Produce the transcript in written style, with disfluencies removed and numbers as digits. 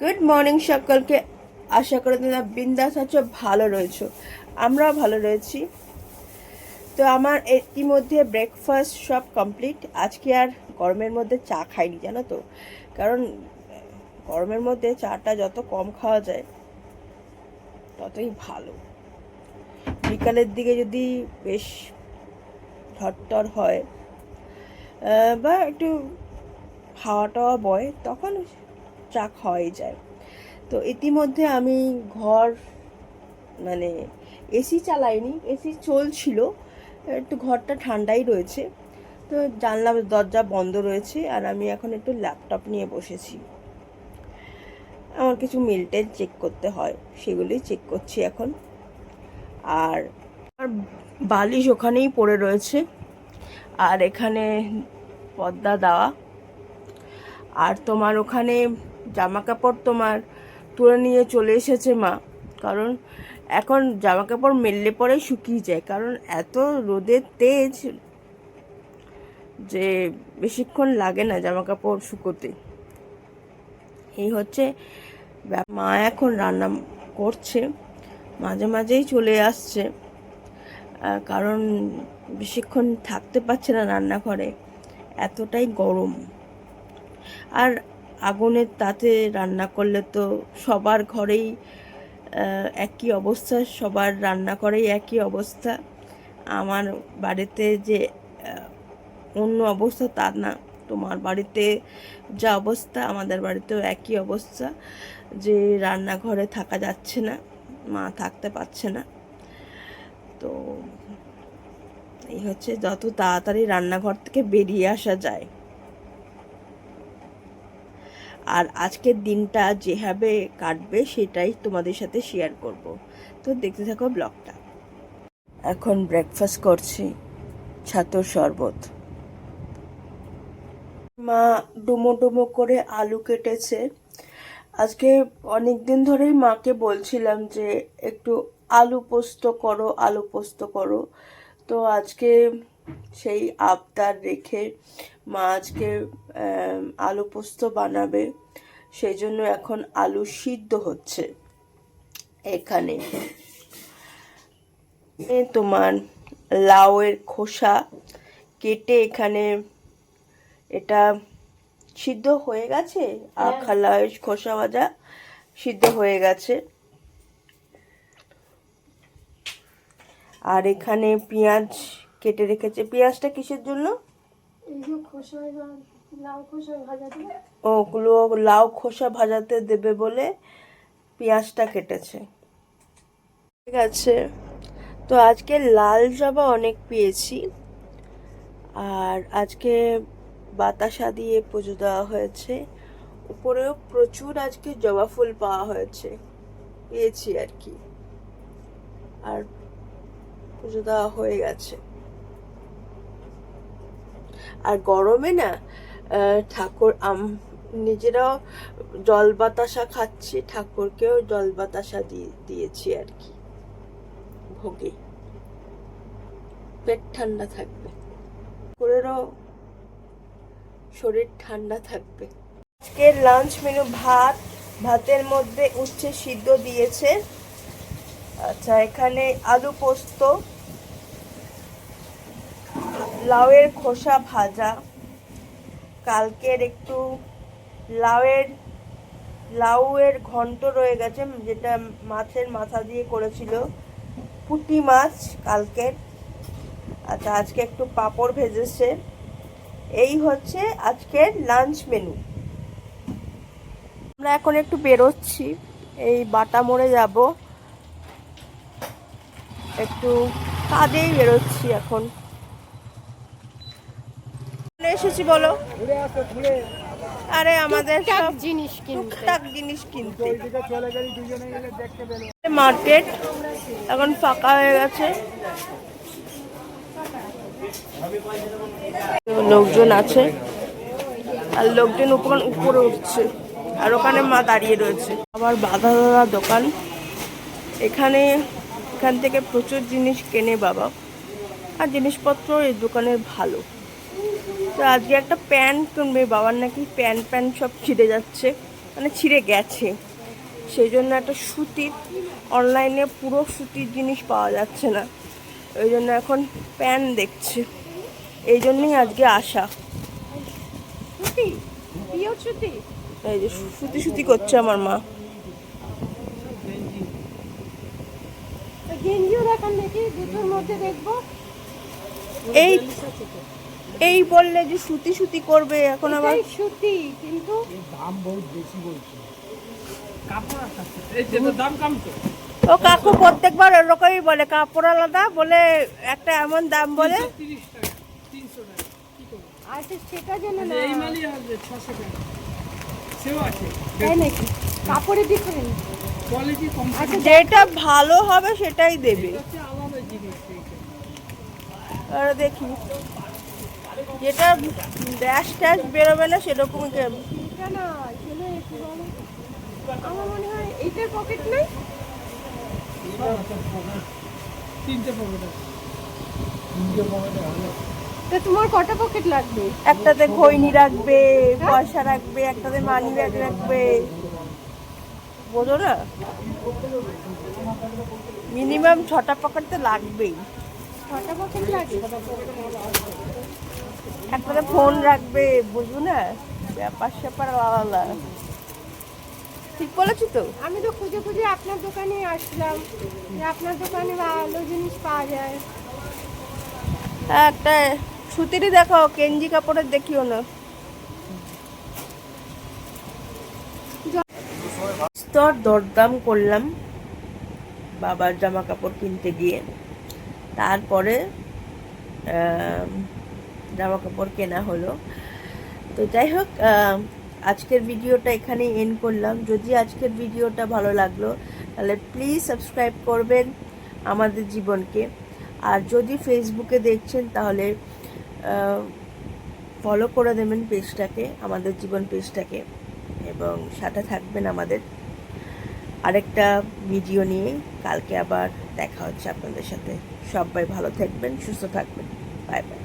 Good morning সকলকে। আশা করি তোমরা বিন্দাস আছো, ভালো রয়েছো। আমরাও ভালো রয়েছি। তো আমার ইতিমধ্যে ব্রেকফাস্ট সব কমপ্লিট। আজকে আর গরমের মধ্যে চা খাইনি, জানো তো। কারণ গরমের মধ্যে চাটা যত কম খাওয়া যায় ততই ভালো। বিকালের দিকে যদি বেশ ঝড়টর হয় বা একটু হাওয়া টাওয়া বয় তখন চা খাওয়াই যায়। তো ইতিমধ্যে আমি ঘর মানে এসি চালাইনি, এসি চলছিল, একটু ঘরটা ঠান্ডাই রয়েছে। তো জানলা দরজা বন্ধ রয়েছে আর আমি এখন একটু ল্যাপটপ নিয়ে বসেছি। আমার কিছু মেল টেল চেক করতে হয়, সেগুলোই চেক করছি এখন। আর আর বালিশ ওখানেই পড়ে রয়েছে, আর এখানে পর্দা দেওয়া। আর তোমার ওখানে জামা কাপড় তোমার তুলে নিয়ে চলে এসেছে মা। কারণ এখন জামা কাপড় মেললে পরে শুকিয়ে যায়, কারণ এত রোদের তেজ যে বেশিক্ষণ লাগে না জামা কাপড় শুকোতে। এই হচ্ছে মা এখন রান্না করছে, মাঝে মাঝেই চলে আসছে, কারণ বেশিক্ষণ থাকতে পারছে না রান্নাঘরে, এতটাই গরম। আর আগুনের তাতে রান্না করলে তো সবার ঘরেই একই অবস্থা, সবার রান্নাঘরেই একই অবস্থা। আমার বাড়িতে যে অন্য অবস্থা তা না, তোমার বাড়িতে যা অবস্থা আমাদের বাড়িতেও একই অবস্থা, যে রান্নাঘরে থাকা যাচ্ছে না, মা থাকতে পারছে না। তো এই হচ্ছে, যত তাড়াতাড়ি রান্নাঘর থেকে বেরিয়ে আসা যায়। আর আজকের দিনটা যেভাবে কাটবে সেটাই তোমাদের সাথে শেয়ার করব। তো দেখতে থাকো ব্লগটা। এখন ব্রেকফাস্ট করছি, ছাতুর শরবত। মা ডুমো ডুমো করে আলু কেটেছে। আজকে অনেক দিন ধরেই মাকে বলছিলাম যে একটু আলু পোস্ত করো, আলু পোস্ত করো। তো আজকে সেই আবদার রেখে মা আজকে আলু পোস্ত বানাবে। সেই জন্য এখন আলু সিদ্ধ হচ্ছে। এখানে তোমার লাউয়ের খোসা কেটে এখানে এটা সিদ্ধ হয়ে গেছে, আর লাউয়ের খোসা ভাজা সিদ্ধ হয়ে গেছে। আর এখানে পেঁয়াজ কেটে রেখেছে। পেঁয়াজটা কিসের জন্য? ওগুলো লাউ খোসা ভাজাতে দেবে বলে পেঁয়াজটা কেটেছে। ঠিক আছে। তো আজকে লাল জবা অনেক পেয়েছি, আর আজকে বাতাসা দিয়ে পুজো দেওয়া হয়েছে। উপরেও প্রচুর আজকে জবা ফুল পাওয়া হয়েছে, পেয়েছি আর কি। আর পুজো দেওয়া হয়ে গেছে। আর গরমে না ঠাকুর নিজেরাও জল বাতাসা খাচ্ছি, ঠাকুরকেও জল বাতাসা দিয়েছি আর কি ভোগে। পেট ঠান্ডা থাকবে, ঠাকুরেরও শরীর ঠান্ডা থাকবে। আজকের লাঞ্চ মেনু ভাতের মধ্যে উচ্ছে সিদ্ধ দিয়েছে। আচ্ছা, এখানে আলু পোস্ত, লাউয়ের খোসা ভাজা, কালকের একটু লাউয়ের ঘন্ট রয়ে গেছে, যেটা মাছের মাথা দিয়ে করেছিল, পুঁটি মাছ কালকের। আচ্ছা, আজকে একটু পাঁপড় ভেজেছে। এই হচ্ছে আজকের লাঞ্চ মেনু। আমরা এখন একটু বেরোচ্ছি, এই বাটা মোড়ে যাব, একটু কাজেই বেরোচ্ছি এখন। এসেছি বলো? আরে আমাদের সব টুকটাক জিনিস কিনতে। মার্কেট এখন ফাঁকা হয়ে গেছে, লোকজন আছে, আর লোকজন উপরে উঠছে, আর ওখানে মা দাঁড়িয়ে রয়েছে। আবার বাধা ধরা দোকান, এখান থেকে প্রচুর জিনিস কেনে বাবা, আর জিনিসপত্র এই দোকানের ভালো। তো আজকে একটা প্যান্ট কিনবে বাবার, নাকি প্যান্ট সব ছিঁড়ে যাচ্ছে। মানে ছিঁড়ে গেছে, সেই জন্য একটা সুতির, অনলাইনে পুরো সুতির জিনিস পাওয়া যাচ্ছে না, ওই জন্য এখন প্যান্ট দেখছি, এই জন্যই আজকে আসা। সুতি, পিওর সুতি। এই যে সুতি সুতি করছে আমার মা। গেঞ্জিও দেখান দেখি, দুটোর মধ্যে দেখবো। এই এই বললে যে সুতি সুতি করবে, এখন আবার এটাই সুতি, কিন্তু দাম বহুত বেশি বলছে। কাপড় আছে, এই যেটা দাম কম তো। ও কাকু প্রত্যেকবার এরকমই বলে, কাপড় আলাদা বলে, একটা এমন দাম বলে। 30 টাকা, 300 টাকা। কি করব? আচ্ছা সেটা যেন না, এই মালই হবে 600 টাকা। সেও আছে। তাই নাকি? কাপড়ের ডিফারেন্স। কোয়ালিটি কম। আচ্ছা যেটা ভালো হবে সেটাই দেবে। হচ্ছে আলাদা জিনিস এইটা। আর দেখি যেটা ড্যাশ ট্যাশ বেরোবে না সেরকম এটা না, এগুলো একটু বলো। আমার মনে হয় এইটার পকেট নাই। তিনটে পকেট আছে। তিনটে পকেট আছে। তা তোমার কটা পকেট লাগবে? একটাতে খৈনি রাখবে, পয়সা রাখবে, একটাতে মানি ব্যাগ রাখবে, বোঝো না? মিনিমাম 6টা পকেট তো লাগবেই। কটা পকেট লাগে? একটাতে ফোন রাখবে, বুঝবো না, ব্যাপার স্যাপার আলাদা। ঠিক বলেছি তো? আমি তো খুঁজে খুঁজে আপনার দোকানে আসলাম, যে আপনার দোকানে ভালো জিনিস পাওয়া যায়। হ্যাঁ, একটা সুতিরই দেখাও, কেঞ্জি কাপড়ের দেখিও না। স্তর দরদাম করলাম বাবার জামা কাপড় কিনতে গিয়ে, তারপরে জামা কাপড় কেনা হলো। তো যাই হোক, আজকের ভিডিওটা এখানে এন্ড করলাম। যদি আজকের ভিডিওটা ভালো লাগলো তাহলে প্লিজ সাবস্ক্রাইব করবেন আমাদের জীবনকে, আর যদি ফেসবুকে দেখছেন তাহলে ফলো করে দেবেন পেজটাকে, আমাদের জীবন পেজটাকে, এবং সাথে থাকবেন আমাদের আরেকটা ভিডিও নিয়ে। কালকে আবার দেখা হচ্ছে আপনাদের সাথে। সবাই ভালো থাকবেন, সুস্থ থাকবেন। Bye bye.